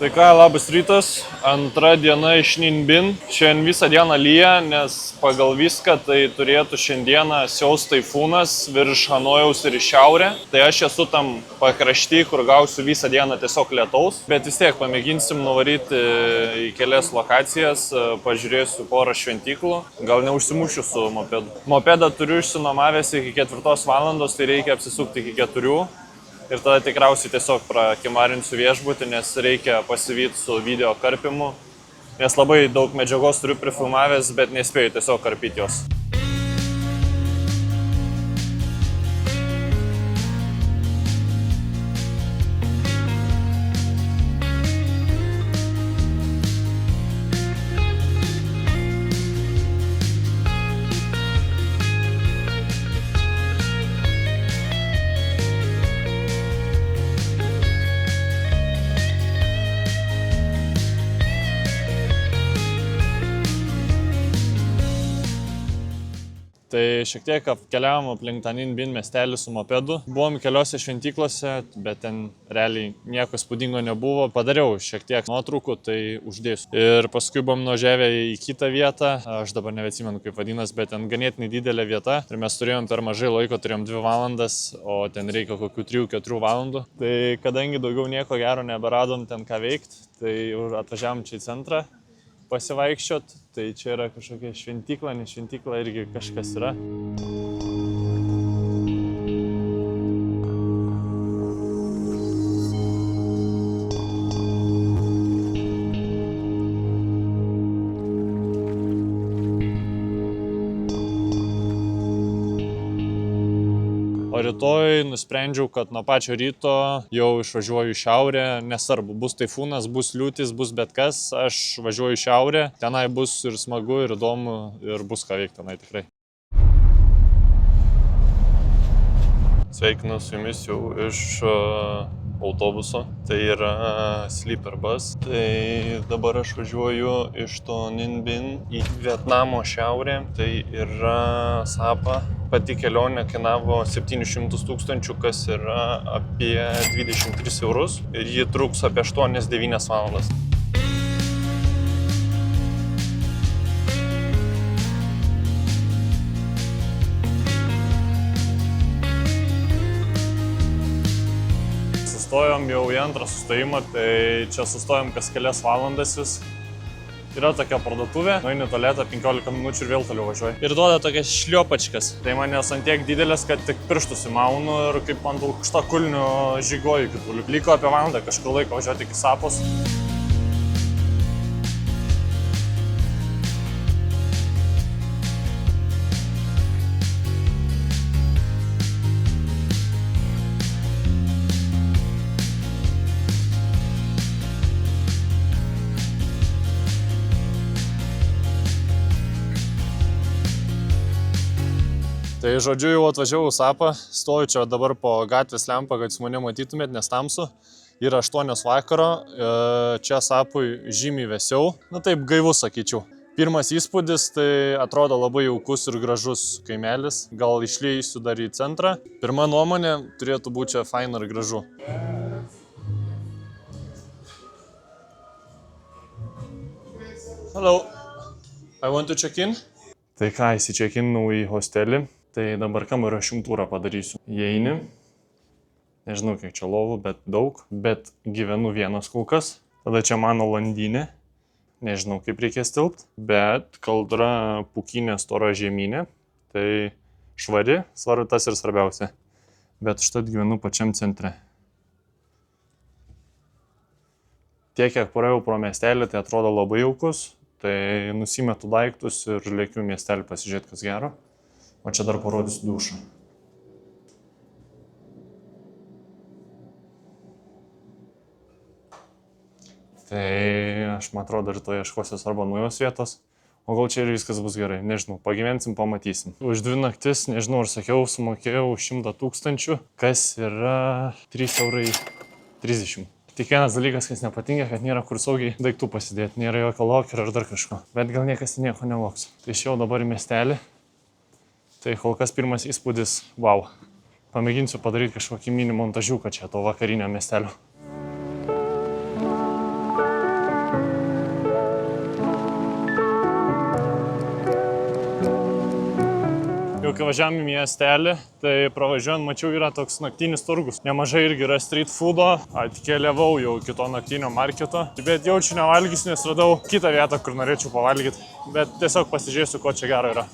Tai ką, labas rytas, antra diena iš Ninbin. Šiandien visą dieną lyja, nes pagal viską tai turėtų šiandieną siaus taifūnas virš Hanojaus ir į šiaurę. Tai aš esu tam pakrašty, kur gausiu visą dieną tiesiog lietaus. Bet vis tiek pamėginsim nuvaryti į kelias lokacijas, pažiūrėsiu porą šventyklų. Gal neužsimušiu su mopedu. Mopedą turiu išsinomavęs iki 4 valandos, tai reikia apsisukti iki 4. Ir tada tikriausiai tiesiog prakimarinsiu viešbutį, nes reikia pasivyti su video karpimu. Nes labai daug medžiagos turiu prifilmavęs, bet nespėju tiesiog karpyti jos. Tai šiek tiek apkeliavom aplink tą Ninbin miestelį su mopedu. Buvom keliose šventyklose, bet ten realiai nieko spūdingo nebuvo. Padariau šiek tiek nuotraukų, tai uždėsiu. Ir paskui buvom nuvažiavę į kitą vietą. Aš dabar nebeatsimenu kaip vadinas, bet ten ganėtinai didelė vieta. Ir mes turėjom per mažai laiko, turėjom 2 valandas, o ten reikia kokių 3-4 valandų. Tai kadangi daugiau nieko gero neberadom ten ką veikti, tai atvažiavom čia į centrą pasivaikščiot, tai čia yra kažkokia šventykla, ne šventykla, irgi kažkas yra. O rytoj nusprendžiau, kad nuo pačio ryto jau išvažiuoju į šiaurę, nesvarbu, bus taifūnas, bus liūtis, bus bet kas, aš važiuoju į šiaurę, tenai bus ir smagu, ir įdomu, ir bus ką veikti tenai tikrai. Sveikinu su jumis jau iš autobuso, tai yra Sleeper Bus. Tai dabar aš važiuoju iš to Ninbin į Vietnamo šiaurę, tai yra Sapa. Pati kelionė kainavo 700 000, kas yra apie 23 eurus ir ji truks apie 8-9 valandas. Sustojom jau į antrą sustojimą, tai čia sustojom kas kelias valandas vis. Yra tokia parduotuvė, nueini tualetą 15 minučių ir vėl toliau važiuoji. Ir duoda tokias šliopačkas. Tai manęs ant tiek didelės, kad tik pirštus įmaunu ir kaip ant aukštakulnių žygoju kitų. Liko apie valandą kažkur laiko važiuoti iki Sapos. Tai žodžiu jau atvažiavau Sapą, stoju čia dabar po gatvės lempą, kad jūs mane matytumėt, nes tamsu. Yra 8 vakaro, čia Sapui žymiai vėsiau, na taip gaivus sakyčiau. Pirmas įspūdis, tai atrodo labai jaukus ir gražus kaimelis, gal išleisiu dar į centrą. Pirma nuomonė, turėtų būti čia fain ir gražu. Hello, I want to check in. Tai ką, įsičekinau į hostelį. Tai dabar kambario šimtūrą padarysiu. Įeini, nežinau kiek čia lovų, bet daug, bet gyvenu vienas kol kas. Tada čia mano landynė, nežinau kaip reikės tilpt, bet kaldra pūkinė stora žemynė, tai švari, svaru tas ir svarbiausia. Bet štai gyvenu pačiam centre. Tiek, kiek praėjau pro miestelį, tai atrodo labai jaukus, tai nusimetu daiktus ir lėkiu miestelį pasižiūrėti kas gero. O čia dar parodysiu dušą. Tai aš, man atrodo, rytoj ieškosiuos arba naujos vietos, o gal čia ir viskas bus gerai. Nežinau, pagyvensim, pamatysim. Už 2 naktis, nežinau, ar sakiau, sumokėjau 100 000, kas yra 3,30 €. Tik vienas dalykas, kas nepatinka, kad nėra kur saugiai daiktų pasidėti, nėra jokio lokerio ar dar kažko. Bet gal niekas nieko nevoks. Tai išėjau dabar į miestelį. Tai kol kas pirmas įspūdis, wow. Pamėginsiu padaryti kažkokį mini montažiuką čia to vakarinio miestelio. kai važiavam į miestelį, tai pravažiuojant mačiau yra toks naktinis turgus. Nemažai irgi yra street foodo, atkeliavau jau kito naktinio marketo, bet jaučiu nevalgysiu, nes radau kitą vietą, kur norėčiau pavalgyti, bet tiesiog pasižiūrėsiu, ko čia gero yra.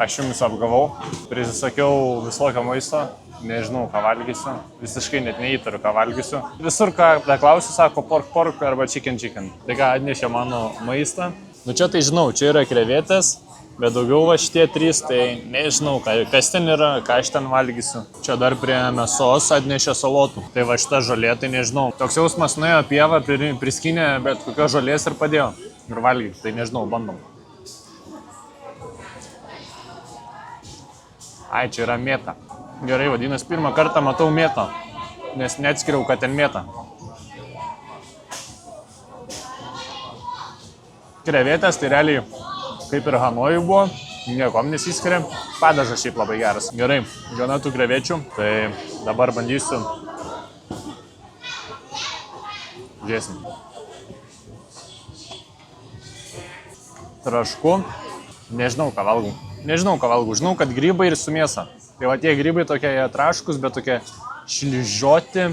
Aš jums apgavau, prisisakiau visokio maisto, nežinau, ką valgysiu, visiškai net neįtariu, ką valgysiu. Visur, ką klausiu, sako pork arba chicken. Tai ką atnešė mano maistą. Nu čia tai žinau, čia yra krevetės, bet daugiau va šitie 3, tai nežinau, kas ten yra, ką aš ten valgysiu. Čia dar prie mėsos atnešė salotų. Tai va šita žolė, tai nežinau. Toks jausmas nuėjo pievą, priskinė bet kokios žolės ir padėjo. Ir valgyti, tai nežinau, bandom. Ai, čia yra mėta. Gerai, vadinasi, pirmą kartą matau mėtą, nes neatskiriau, kad ten mėta. Krevetės, tai realiai kaip ir Hanojui buvo, niekom nesiskiria. Padažas šiaip labai geras. Gerai, gana tų krevečių, tai dabar bandysiu. Žiūrėsim. Trašku. Nežinau, ką valgau. Žinau, kad grybai ir su mėsa. Tai va tie grybai tokie traškus, bet tokie šližioti.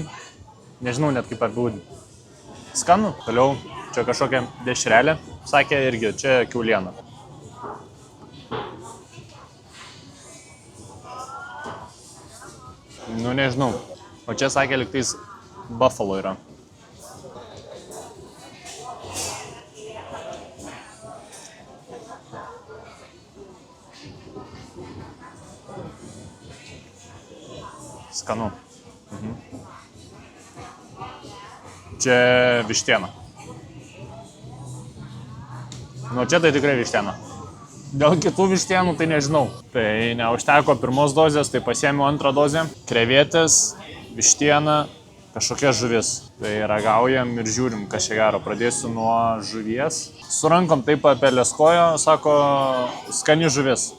Nežinau net kaip apibūdinti. Skanu. Toliau čia kažkokia dešrelė. Sakė irgi, čia kiauliena. Nu nežinau. O čia sakė, lygtais buffalo yra. Skanu. Čia vištiena. Nu čia tai tikrai vištiena. Dėl kitų vištienų tai nežinau. Tai neužteko pirmos dozės, tai pasiėmiau antrą dozę. Krevetės, vištiena, kažkokia žuvis. Tai ragaujam ir žiūrim, kas čia gero. Pradėsiu nuo žuvies. Su rankom taip apelėskojo, sako, skani žuvis.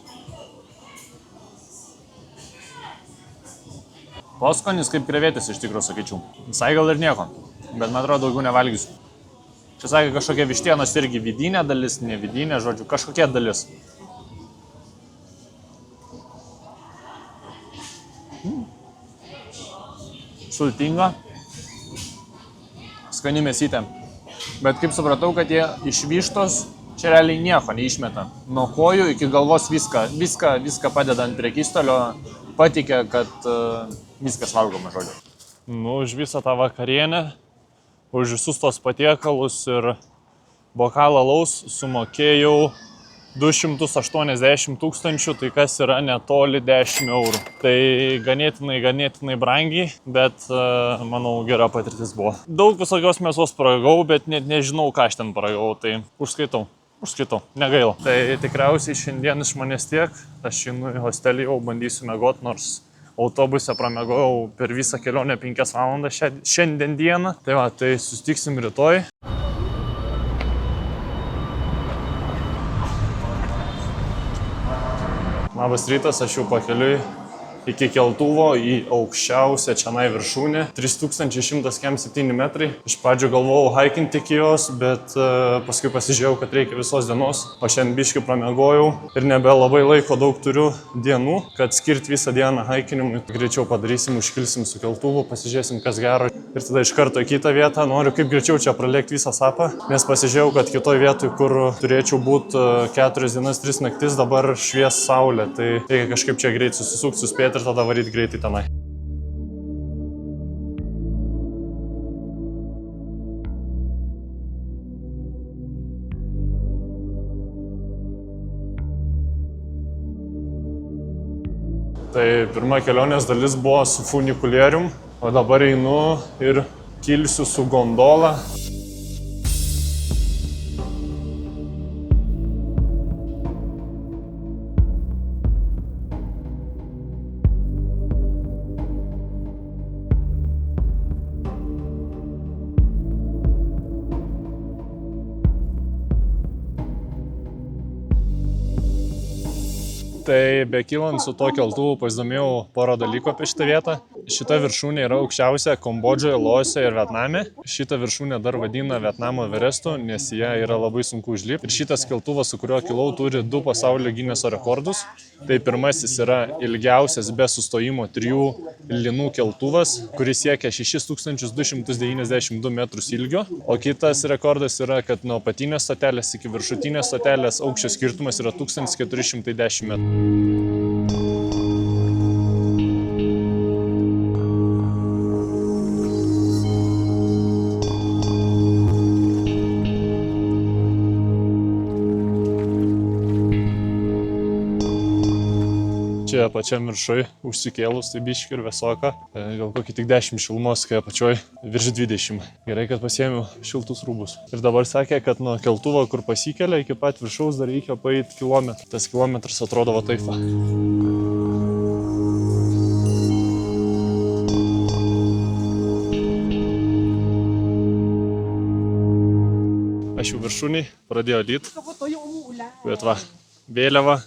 Poskonis kaip krevetės iš tikrųjų, sakyčiau. Visai gal ir nieko, bet man atrodo daugiau nevalgysiu. Čia sakė kažkokia vištienos irgi vidinė dalis, ne vidinė, žodžiu, kažkokia dalis. Sultinga. Skani mėsytė. Bet kaip supratau, kad jie iš vištos čia realiai nieko neišmeta. Nuo kojų iki galvos viską padeda ant prekystalio, patikė, kad viskas valgoma, žodžiu. Nu, už visą tą vakarienę, už visus tos patiekalus ir bokalą alaus sumokėjau 280 000, tai kas yra netoli 10 eurų. Tai ganėtinai brangiai, bet manau gera patirtis buvo. Daug visokios mėsos paragau, bet net nežinau, ką aš ten paragau, tai užskaitau, negaila. Tai tikriausiai šiandien iš manęs tiek, aš einu į hostelį, jau bandysiu miegot, nors autobuse pramegojau per visą kelionę 5 valandas šiandien dieną. Tai va, tai susitiksim rytoj. Labas rytas, aš jau pakeliui iki keltuvo į aukščiausią čionai viršūnę. 3107 metrai. Iš pradžių galvojau hikinti iki jos, bet paskui pasižiūrėjau, kad reikia visos dienos. O šiandien biškį pramegojau ir nebelabai laiko daug turiu dienų, kad skirti visą dieną hikinimui. Greičiau padarysim, užkilsim su keltuvu, pasižiūrėsim, kas gero. Ir tada iš karto į kitą vietą. Noriu kaip greičiau čia pralėkti visą sapą, nes pasižiūrėjau, kad kitoj vietoj, kur turėčiau būti 4 dienas, 3 naktis, dabar švies saulė. Tai reikia kažkaip čia greit susisukti, suspėti ir tada varyti greitai tenai. Tai pirma kelionės dalis buvo su funikulierium, o dabar einu ir kilsiu su gondola. Tai bekylant su to keltuvu pasidomėjau porą dalykų apie šitą vietą. Šita viršūnė yra aukščiausia Kambodžoje, Laose ir Vietname. Šitą viršūnę dar vadina Vietnamo Everestu, nes ją yra labai sunku užlipti. Ir šitas keltuvas, su kuriuo kilau, turi 2 pasaulio Gineso rekordus. Tai pirmasis yra ilgiausias be sustojimo 3 linų keltuvas, kuris siekia 6292 metrus ilgio. O kitas rekordas yra, kad nuo apatinės stotelės iki viršutinės stotelės aukščio skirtumas yra 1410 metrų. Čia pačiam viršui užsikėlus, tai biškį ir vėsoka. Gal kokį tik 10 šilumos, kai apačioj virš 20. Gerai, kad pasiėmiau šiltus rūbus. Ir dabar sakė, kad nuo keltuvo, kur pasikelia, iki pat viršaus dar reikia paeiti kilometrą. Tas kilometras atrodo va taip. Aš jau viršūniai pradėjo lyt. Bet va, vėliava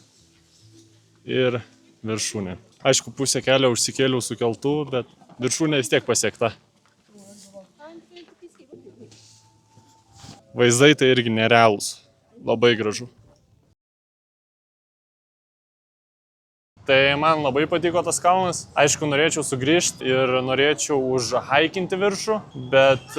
ir viršūnė. Aišku, pusę kelio užsikėliau su keltuvu, bet viršūnė vis tiek pasiekta. Vaizdai tai irgi nerealūs. Labai gražu. Tai man labai patiko tas kalnas. Aišku, norėčiau sugrįžti ir norėčiau užhaikinti viršų, bet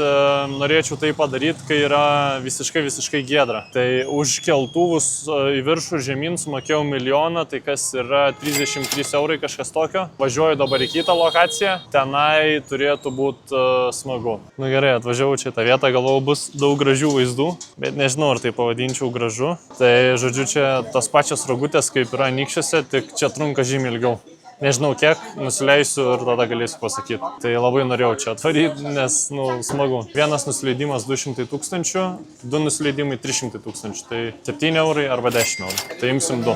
norėčiau tai padaryti, kai yra visiškai giedra. Tai už keltuvus į viršų žemyn sumokėjau 1 milijoną, tai kas yra 33 eurai kažkas tokio. Važiuoju dabar į kitą lokaciją, tenai turėtų būti smagu. Nu gerai, atvažiavau čia tą vietą, galvojau bus daug gražių vaizdų, bet nežinau, ar tai pavadinčiau gražu. Tai žodžiu, čia tos pačios rogutės kaip yra Anykščiuose, tik čia trunka žymiai ilgiau. Nežinau kiek, nusileisiu ir tada galėsiu pasakyti. Tai labai norėjau čia atvaryti, nes, smagu. Vienas nusileidimas 200 000, 2 nusileidimai 300 000. Tai 7 eurai arba 10 eurų. Tai imsim 2.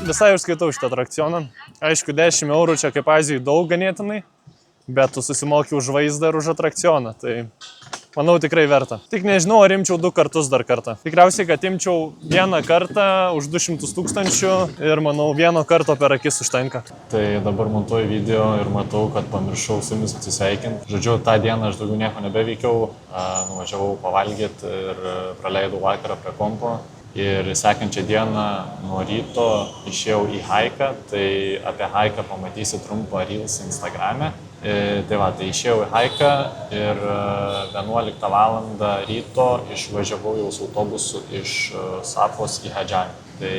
Visai užskaitau šitą atrakcioną. Aišku, 10 eurų čia kaip Azijai daug ganėtinai, bet tu susimoki už vaizdą ir už atrakcioną. Tai manau tikrai verta. Tik nežinau, ar imčiau 2 kartus dar kartą. Tikriausiai, kad imčiau 1 kartą už 200 000 ir manau 1 karto per akis užtenka. Tai dabar montuoju video ir matau, kad pamiršau su jumis atsisveikinti. Žodžiu, tą dieną aš daugiau nieko nebeveikiau. Nuvažiavau pavalgyti ir praleidau vakarą prie kompo. Ir sekančią dieną nuo ryto išėjau į haiką, tai apie haiką pamatysi trumpą reels Instagrame. Tai va, tai išėjau į haiką ir 11 valandą ryto išvažiavau jau su autobusu iš Safos į Hadžarį. Tai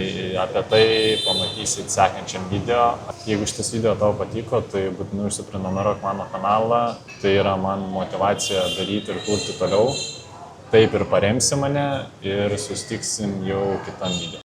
apie tai pamatysit sekančiam video. Jeigu šitas video tau patiko, tai būtinai užsiprenumeruok mano kanalą. Tai yra man motyvacija daryti ir kurti toliau. Taip ir paremsi mane ir susitiksim jau kitam video.